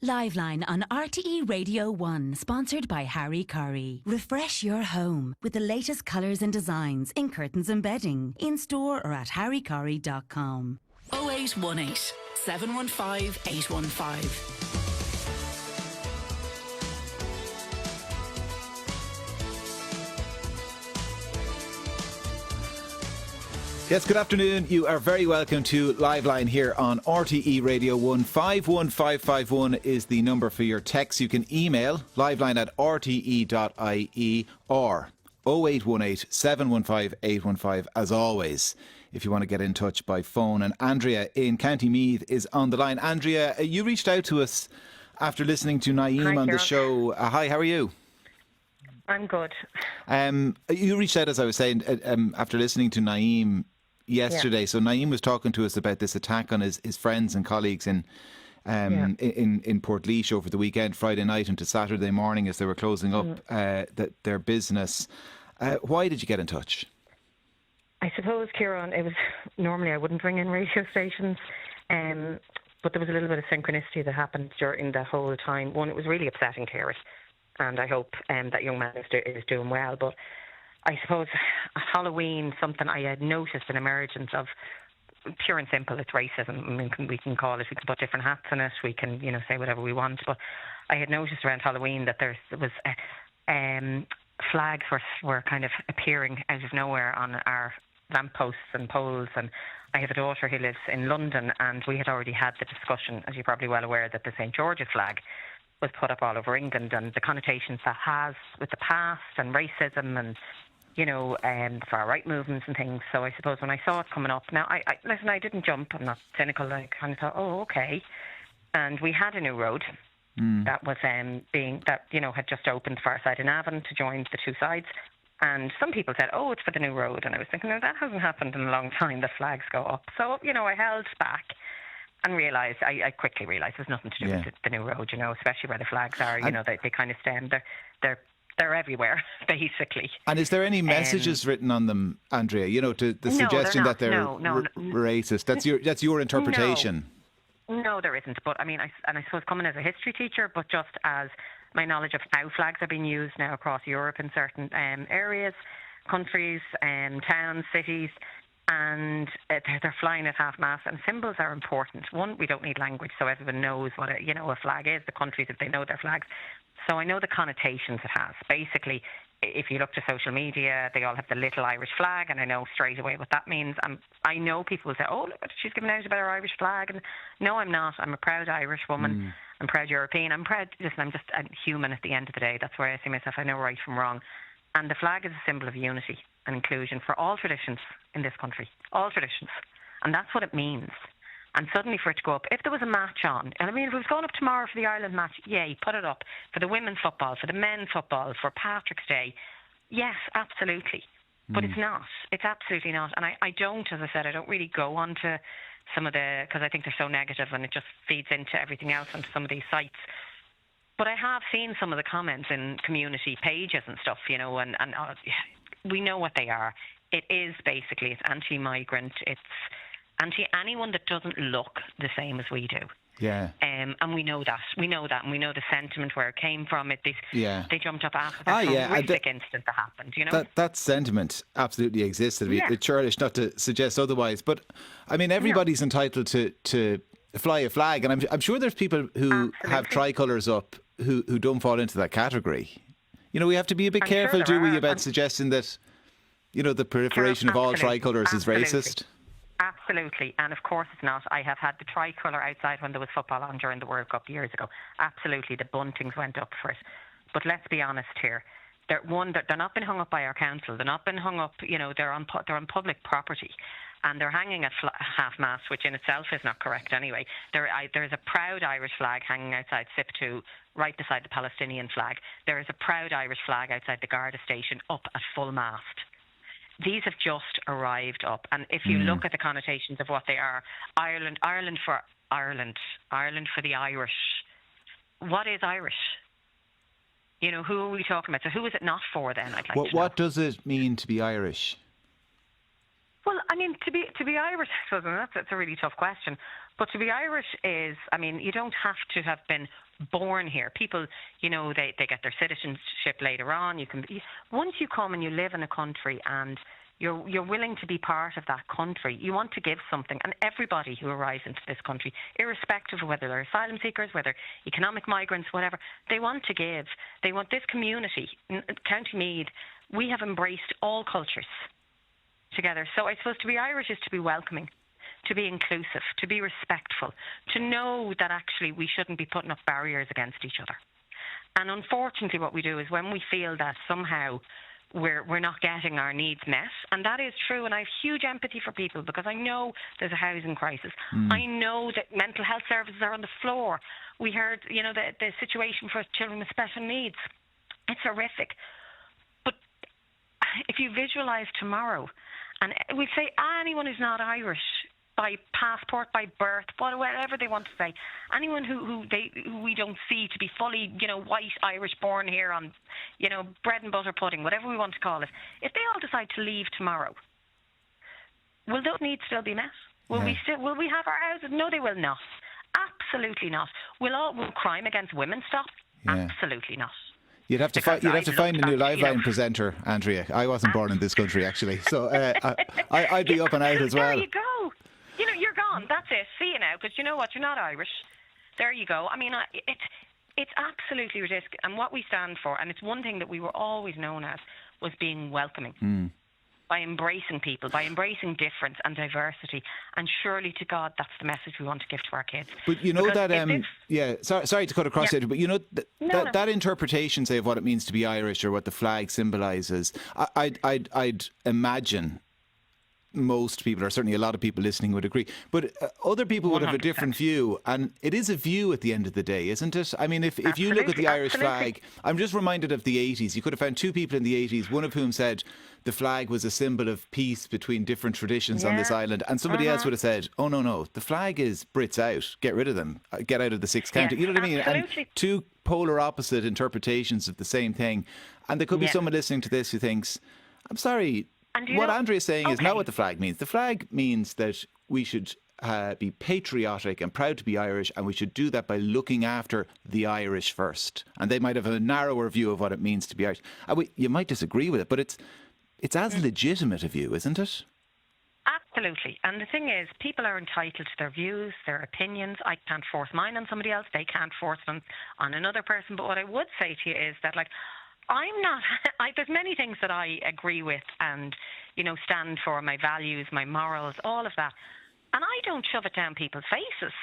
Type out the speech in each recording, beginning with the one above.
LiveLine on RTE Radio 1, sponsored by Harry Curry. Refresh your home with the latest colours and designs in curtains and bedding, in store or at harrycurry.com. 0818 715 815. Yes, good afternoon. You are very welcome to Liveline here on RTE Radio 1. 51551 is the number for your text. You can email liveline at rte.ie or 0818 715 815 as always if you want to get in touch by phone. And Andrea in County Meath is on the line. Andrea, you reached out to us after listening to Naeem on the show. Hi, how are you? I'm good. You reached out, as I was saying, after listening to Naeem yesterday. Yeah. So Naeem was talking to us about this attack on his friends and colleagues in Portlaoise over the weekend, Friday night into Saturday morning as they were closing up their business. Why did you get in touch? I suppose, Kieran, it was normally I wouldn't ring in radio stations, but there was a little bit of synchronicity that happened during the whole time. One, it was really upsetting to hear it, and I hope that young man is doing well. But I suppose at Halloween, something I had noticed an emergence of, pure and simple, it's racism. I mean, we can call it, we can put different hats on it, we can, say whatever we want. But I had noticed around Halloween that there was flags were kind of appearing out of nowhere on our lampposts and poles. And I have a daughter who lives in London, and we had already had the discussion, as you're probably well aware, that the St. George's flag was put up all over England, and the connotations that has with the past and racism and far right movements and things. So I suppose when I saw it coming up, now I didn't jump. I'm not cynical. I kind of thought, oh, okay. And we had a new road that was had just opened far side in Avon to join the two sides. And some people said, oh, it's for the new road. And I was thinking, no, that hasn't happened in a long time. The flags go up. So I held back and realised, I quickly realised there's nothing to do with the new road. Especially where the flags are. They kind of stand. They're everywhere, basically. And is there any messages written on them, Andrea? To the suggestion that they're racist. That's your interpretation. No, there isn't. But I mean, I suppose coming as a history teacher, but just as my knowledge of how flags are being used now across Europe in certain areas, countries, towns, cities, and they're flying at half-mast, and symbols are important. One, we don't need language, so everyone knows what a flag is, the countries, if they know their flags. So I know the connotations it has. Basically, if you look to social media, they all have the little Irish flag, and I know straight away what that means. I know people will say, oh, look, she's giving out about her Irish flag. And no, I'm not. I'm a proud Irish woman. I'm proud European. I'm proud. Listen, I'm just a human at the end of the day. That's where I see myself. I know right from wrong. And the flag is a symbol of unity and inclusion for all traditions in this country. All traditions. And that's what it means. And suddenly for it to go up, if there was a match on, and I mean, if it was going up tomorrow for the Ireland match, yay, put it up. For the women's football, for the men's football, for Patrick's Day, yes, absolutely. But it's not. It's absolutely not. And I don't, as I said, I don't really go on to some of because I think they're so negative and it just feeds into everything else on some of these sites. But I have seen some of the comments in community pages and stuff, and we know what they are. It is basically, it's anti-migrant, it's anti-anyone that doesn't look the same as we do. Yeah. And we know that. And we know the sentiment where it came from. They jumped up after that horrific incident that happened, That sentiment absolutely existed. It's churlish not to suggest otherwise. But, I mean, everybody's entitled to fly a flag. And I'm sure there's people who have tricolours up who don't fall into that category. We have to be a bit careful, do we, about suggesting that, the proliferation of all tricolours is racist. Absolutely, and of course it's not. I have had the tricolour outside when there was football on during the World Cup years ago. Absolutely, the buntings went up for it. But let's be honest here. They're not been hung up by our council. They're not been hung up. They're on public property, and they're hanging at half-mast, which in itself is not correct anyway. There is a proud Irish flag hanging outside SIP2, right beside the Palestinian flag. There is a proud Irish flag outside the Garda station, up at full mast. These have just arrived up, and if you look at the connotations of what they are, Ireland for Ireland for the Irish. What is Irish? Who are we talking about? So who is it not for then? I'd like to know. What does it mean to be Irish? Well, I mean, to be Irish, I suppose, that's a really tough question. But to be Irish is, I mean, you don't have to have been born here. People, you know, they get their citizenship later on. Once you come and you live in a country and you're willing to be part of that country, you want to give something. And everybody who arrives into this country, irrespective of whether they're asylum seekers, whether economic migrants, whatever, they want to give. They want this community. County Meath, we have embraced all cultures together. So I suppose to be Irish is to be welcoming, to be inclusive, to be respectful, to know that actually we shouldn't be putting up barriers against each other. And unfortunately what we do is when we feel that somehow we're not getting our needs met, and that is true, and I have huge empathy for people because I know there's a housing crisis. I know that mental health services are on the floor. We heard, you know, the situation for children with special needs. It's horrific. But if you visualise tomorrow, and we say anyone who's not Irish by passport, by birth, whatever they want to say, anyone who we don't see to be fully, you know, white Irish born here on, you know, bread and butter pudding, whatever we want to call it, if they all decide to leave tomorrow, will those needs still be met? Will we have our houses? No, they will not. Absolutely not. Will crime against women stop? Yeah. Absolutely not. You'd have to find a new Liveline presenter, Andrea. I wasn't born in this country, actually, so I'd be up and out as well. There you go. You know, you're gone. That's it. See you now, because you know what? You're not Irish. There you go. I mean, it's absolutely ridiculous. And what we stand for, and it's one thing that we were always known as, was being welcoming. By embracing people, by embracing difference and diversity. And surely to God, that's the message we want to give to our kids. But you know that, sorry to cut across it, but you know that interpretation, say, of what it means to be Irish or what the flag symbolises, I'd imagine most people, or certainly a lot of people listening, would agree. But other people would have a different view, and it is a view at the end of the day, isn't it? I mean, if you look at the Irish flag, I'm just reminded of the 80s. You could have found two people in the 80s, one of whom said the flag was a symbol of peace between different traditions on this island, and somebody else would have said, oh no, the flag is Brits out, get rid of them, get out of the Six County. You know what I mean? And two polar opposite interpretations of the same thing. And there could be someone listening to this who thinks, I'm sorry, what Andrea is saying is not what the flag means. The flag means that we should be patriotic and proud to be Irish, and we should do that by looking after the Irish first. And they might have a narrower view of what it means to be Irish. You might disagree with it, but it's as legitimate a view, isn't it? Absolutely. And the thing is, people are entitled to their views, their opinions. I can't force mine on somebody else. They can't force them on another person. But what I would say to you is that, like, there's many things that I agree with and, you know, stand for, my values, my morals, all of that. And I don't shove it down people's faces.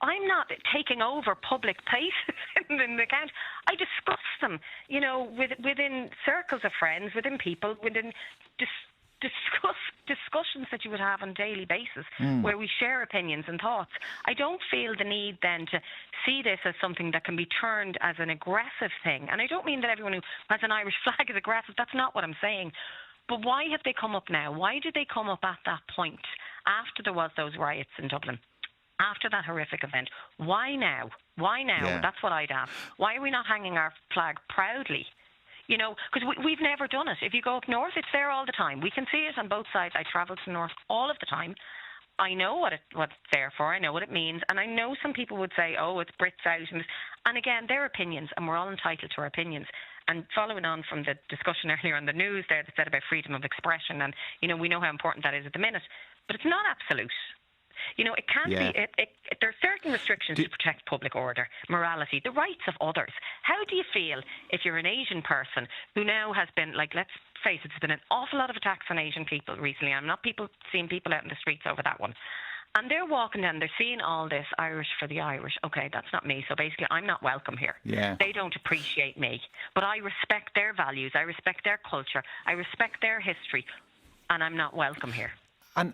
I'm not taking over public places in the county. I discuss them, you know, within circles of friends, within people, within discussions that you would have on a daily basis where we share opinions and thoughts. I don't feel the need then to see this as something that can be turned as an aggressive thing. And I don't mean that everyone who has an Irish flag is aggressive. That's not what I'm saying. But why have they come up now? Why did they come up at that point after there was those riots in Dublin? After that horrific event? Why now? Why now? Yeah. That's what I'd ask. Why are we not hanging our flag proudly? You know, because we've never done it. If you go up north, it's there all the time. We can see it on both sides. I travel to the north all of the time. I know what it's there for. I know what it means. And I know some people would say, oh, it's Brits out. And again, their opinions, and we're all entitled to our opinions. And following on from the discussion earlier on the news there that said about freedom of expression, and, you know, we know how important that is at the minute. But it's not absolute. You know, it can't be. There are certain restrictions to protect public order, morality, the rights of others. How do you feel if you're an Asian person who now has been, like, let's face it, there's been an awful lot of attacks on Asian people recently. I'm not seeing people out in the streets over that one. And they're walking down, they're seeing all this Irish for the Irish. Okay, that's not me. So basically, I'm not welcome here. Yeah. They don't appreciate me. But I respect their values. I respect their culture. I respect their history. And I'm not welcome here. And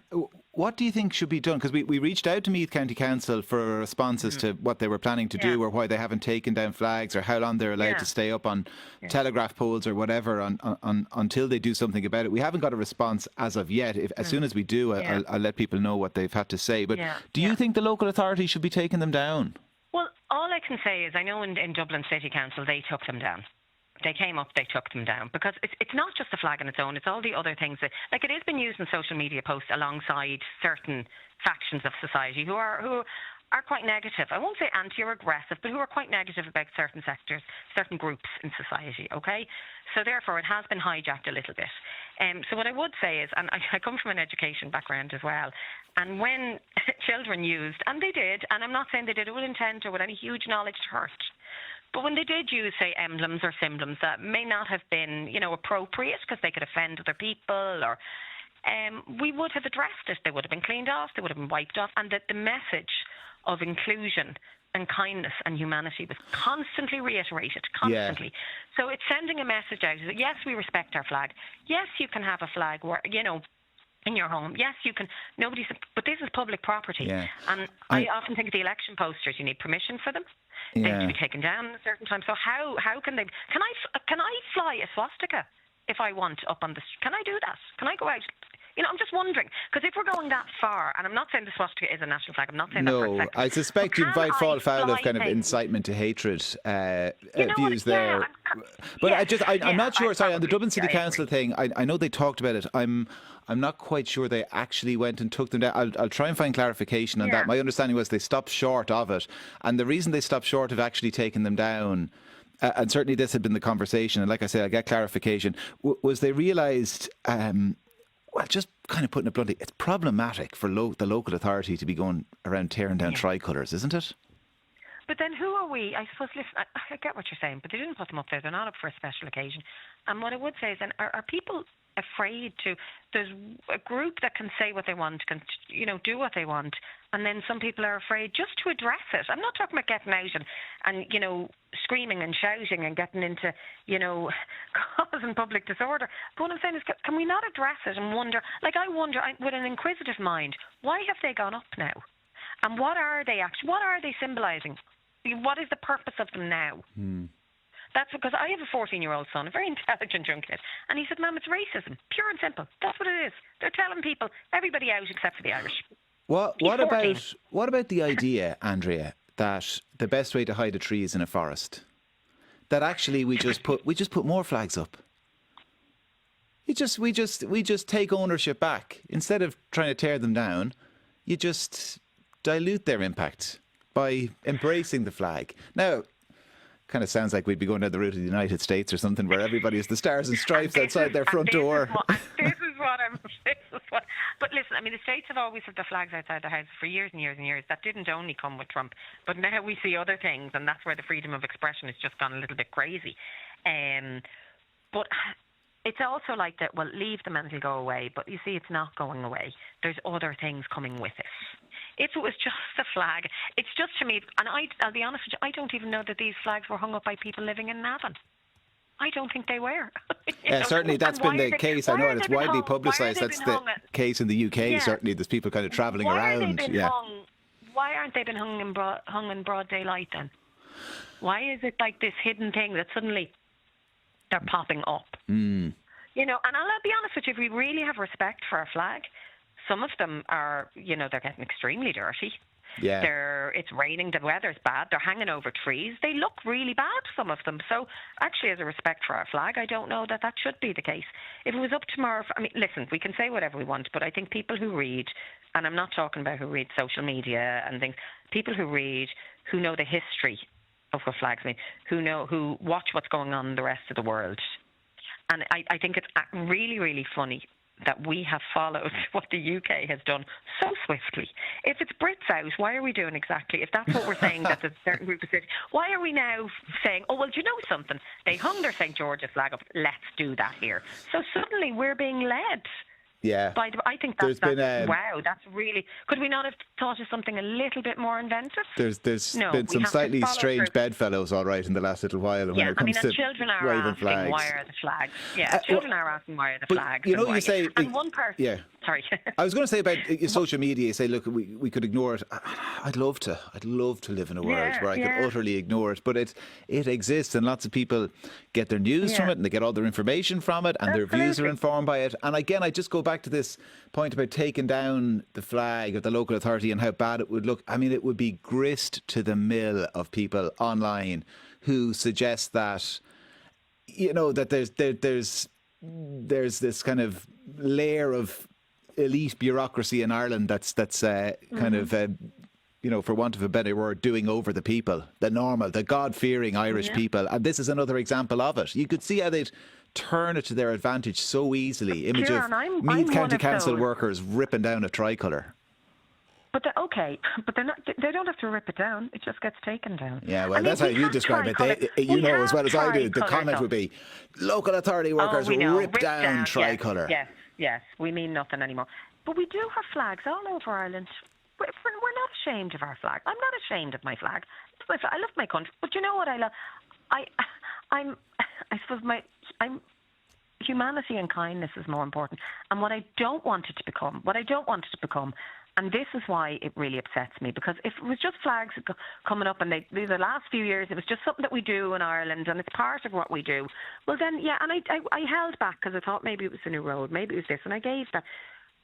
what do you think should be done? Because we reached out to Meath County Council for responses to what they were planning to do, or why they haven't taken down flags, or how long they're allowed to stay up on telegraph poles or whatever until they do something about it. We haven't got a response as of yet. As soon as we do, I'll let people know what they've had to say. But do you think the local authorities should be taking them down? Well, all I can say is I know in Dublin City Council they took them down. they came up, they took them down, because it's not just the flag on its own, it's all the other things that, like, it has been used in social media posts alongside certain factions of society who are quite negative. I won't say anti or aggressive, but who are quite negative about certain sectors, certain groups in society, okay? So therefore, it has been hijacked a little bit. So what I would say is, and I come from an education background as well, and when children used, and they did, and I'm not saying they did it with intent or with any huge knowledge to hurt, but when they did use, say, emblems or symbols that may not have been, appropriate because they could offend other people, or we would have addressed it. They would have been cleaned off, they would have been wiped off, and that the message of inclusion and kindness and humanity was constantly reiterated, constantly. Yeah. So it's sending a message out that, yes, we respect our flag. Yes, you can have a flag where, in your home. Yes, you can. But this is public property. Yeah. And I often think the election posters, you need permission for them. Yeah. They have to be taken down at a certain time. So how can they? Can I fly a swastika if I want up on the? Can I do that? Can I go out? I'm just wondering, because if we're going that far, and I'm not saying the swastika is a national flag, I'm not saying that for a second. I suspect you might fall foul of kind of incitement to hatred views there. I'm not sure. Sorry, on the Dublin City Council thing, I know they talked about it. I'm not quite sure they actually went and took them down. I'll try and find clarification on that. My understanding was they stopped short of it, and the reason they stopped short of actually taking them down, and certainly this had been the conversation, and like I said, I'll get clarification, was they realised, just kind of putting it bluntly, it's problematic for the local authority to be going around tearing down tricolours, isn't it? But then who are we? I suppose, listen, I get what you're saying, but they didn't put them up there. They're not up for a special occasion. And what I would say is, then, are people afraid to? There's a group that can say what they want, can do what they want, and then some people are afraid just to address it. I'm not talking about getting out and screaming and shouting and getting into causing public disorder. But what I'm saying is, can we not address it and wonder? Like, I wonder, with an inquisitive mind, why have they gone up now? And what are they actually? What are they symbolising? What is the purpose of them now? That's because I have a 14-year-old son, a very intelligent young kid, and he said, "Mum, it's racism, pure and simple. That's what it is. They're telling people, everybody out except for the Irish." What about the idea, Andrea, that the best way to hide a tree is in a forest? That actually we just put more flags up. We just take ownership back instead of trying to tear them down. You just dilute their impact by embracing the flag. Now, kind of sounds like we'd be going down the route of the United States or something, where everybody has the stars and stripes outside their front door. But listen, I mean, the States have always had the flags outside their houses for years and years and years. That didn't only come with Trump, but now we see other things, and that's where the freedom of expression has just gone a little bit crazy. But it's also like that, well, leave them and it'll go away. But you see, it's not going away. There's other things coming with it. If it was just a flag, it's just, to me, and I'll be honest with you, I don't even know that these flags were hung up by people living in Navan. I don't think they were. Certainly that's been the case. I know it's widely publicised. That's the case in the UK. Yeah. Certainly there's people kind of travelling around. Why aren't they been hung in broad daylight then? Why is it like this hidden thing that suddenly they're popping up? And I'll be honest with you, if we really have respect for our flag, some of them are, they're getting extremely dirty. Yeah. It's raining, the weather's bad, they're hanging over trees. They look really bad, some of them. So actually, as a respect for our flag, I don't know that should be the case. If it was up tomorrow, listen, we can say whatever we want, but I think people who read, and I'm not talking about who read social media and things, people who read, who know the history of what flags mean, who watch what's going on in the rest of the world. And I think it's really, really funny that we have followed what the UK has done so swiftly. If it's Brits out, why are we doing exactly? If that's what we're saying, that there's a certain group of cities, why are we now saying, oh, well, do you know something? They hung their St. George's flag up. Let's do that here. So suddenly we're being led. Yeah. I think that's wow, that's really... Could we not have thought of something a little bit more inventive? There's been some slightly strange bedfellows, all right, in the last little while. When it comes to children are asking, flags. Why are the flags? Yeah, children are asking, why are the flags? You say... And one person... Yeah. Sorry. I was going to say about social media, you say, look, we could ignore it. I'd love to live in a world where I could utterly ignore it. But it exists, and lots of people get their news from it, and they get all their information from it, and their views are informed by it. And again, I just go back to this point about taking down the flag of the local authority and how bad it would look. I mean, it would be grist to the mill of people online who suggest that that there's this kind of layer of elite bureaucracy in Ireland that's kind of, for want of a better word, doing over the people, the God-fearing Irish people. And this is another example of it. You could see how they'd turn it to their advantage so easily. Image Kieran, of Meath County Council workers ripping down a tricolour. But they're not. They don't have to rip it down. It just gets taken down. Yeah, well, that's how you describe it. As well as I do. The comment would be, local authority workers rip down tricolour. Yes, we mean nothing anymore. But we do have flags all over Ireland. We're not ashamed of our flag. I'm not ashamed of my flag. I love my country. But you know what I love? I suppose humanity and kindness is more important. And what I don't want it to become, and this is why it really upsets me, because if it was just flags coming up and the last few years, it was just something that we do in Ireland and it's part of what we do, well then, yeah, and I held back because I thought maybe it was a new road, maybe it was this, and I gave that.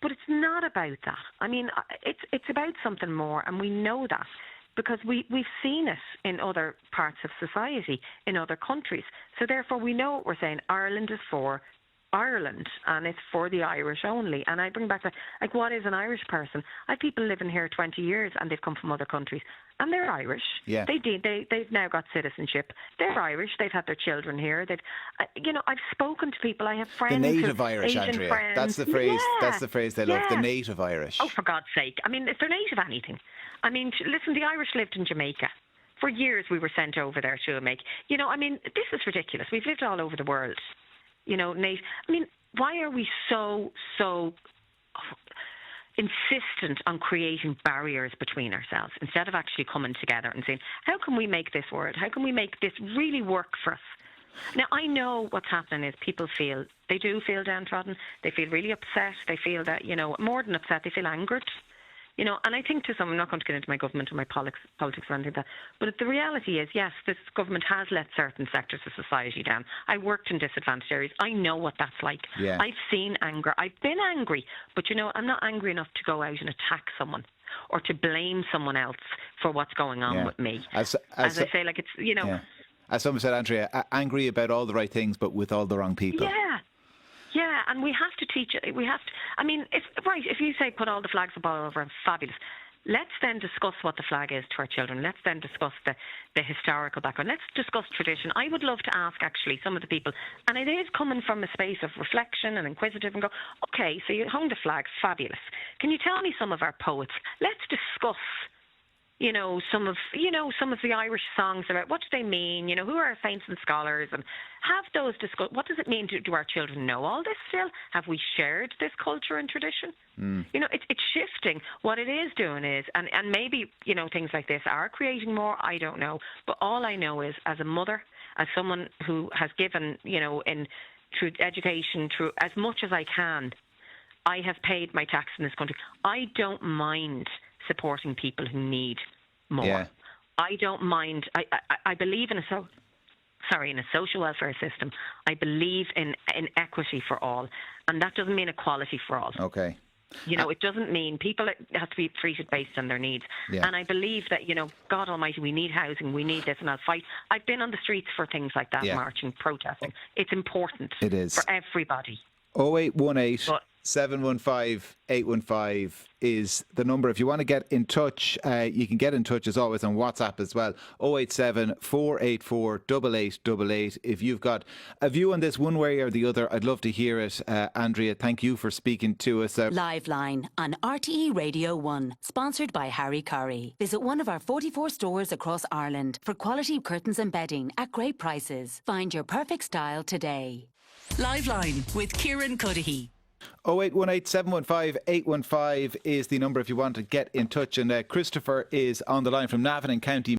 But it's not about that. I mean, it's about something more, and we know that because we've seen it in other parts of society, in other countries. So therefore, we know what we're saying. Ireland is for Ireland, and it's for the Irish only. And I bring back that, like, what is an Irish person? I have people living here 20 years and they've come from other countries and they're Irish. Yeah. They've now got citizenship. They're Irish. They've had their children here. I've spoken to people. I have friends. The native Irish, Asian Andrea. Friends. That's the phrase. Yeah. That's the phrase they love. The native Irish. Oh, for God's sake! I mean, if they're native anything, I mean, listen. The Irish lived in Jamaica. For years, we were sent over there to Jamaica. I mean, this is ridiculous. We've lived all over the world. I mean, why are we so insistent on creating barriers between ourselves instead of actually coming together and saying, how can we make this work? How can we make this really work for us? Now, I know what's happening is people they do feel downtrodden. They feel really upset. They feel that, more than upset, they feel angered. And I think I'm not going to get into my government or my politics or anything like that, but the reality is, yes, this government has let certain sectors of society down. I worked in disadvantaged areas. I know what that's like. Yeah. I've seen anger. I've been angry, but I'm not angry enough to go out and attack someone or to blame someone else for what's going on with me. As I say, like, it's, Yeah. As someone said, Andrea, angry about all the right things, but with all the wrong people. Yeah, and we have to teach it. I mean, if you say put all the flags up all over, fabulous. Let's then discuss what the flag is to our children. Let's then discuss the historical background. Let's discuss tradition. I would love to ask, actually, some of the people, and it is coming from a space of reflection and inquisitive, and go, okay, so you hung the flag, fabulous. Can you tell me some of our poets? Let's discuss some of the Irish songs about what do they mean, who are our saints and scholars, and have those discuss. What does it mean? Do our children know all this still? Have we shared this culture and tradition? It's shifting. What it is doing is, and maybe, things like this are creating more, I don't know. But all I know is, as a mother, as someone who has given, through education, through as much as I can, I have paid my tax in this country. I don't mind supporting people who need more. Yeah. I don't mind. I believe in a social welfare system. I believe in equity for all, and that doesn't mean equality for all. Okay. It doesn't mean people have to be treated based on their needs. Yeah. And I believe that, God Almighty, we need housing, we need this, and I'll fight. I've been on the streets for things like that, marching, protesting. It's important. It is. For everybody. 0818 715 815 is the number. If you want to get in touch, you can get in touch as always on WhatsApp as well. 087 484 8888. If you've got a view on this one way or the other, I'd love to hear it. Andrea, thank you for speaking to us. LiveLine on RTE Radio 1, sponsored by Harry Curry. Visit one of our 44 stores across Ireland for quality curtains and bedding at great prices. Find your perfect style today. LiveLine with KIERAN CUDDIHY. 0818 715 815 is the number if you want to get in touch. And Christopher is on the line from Navan in County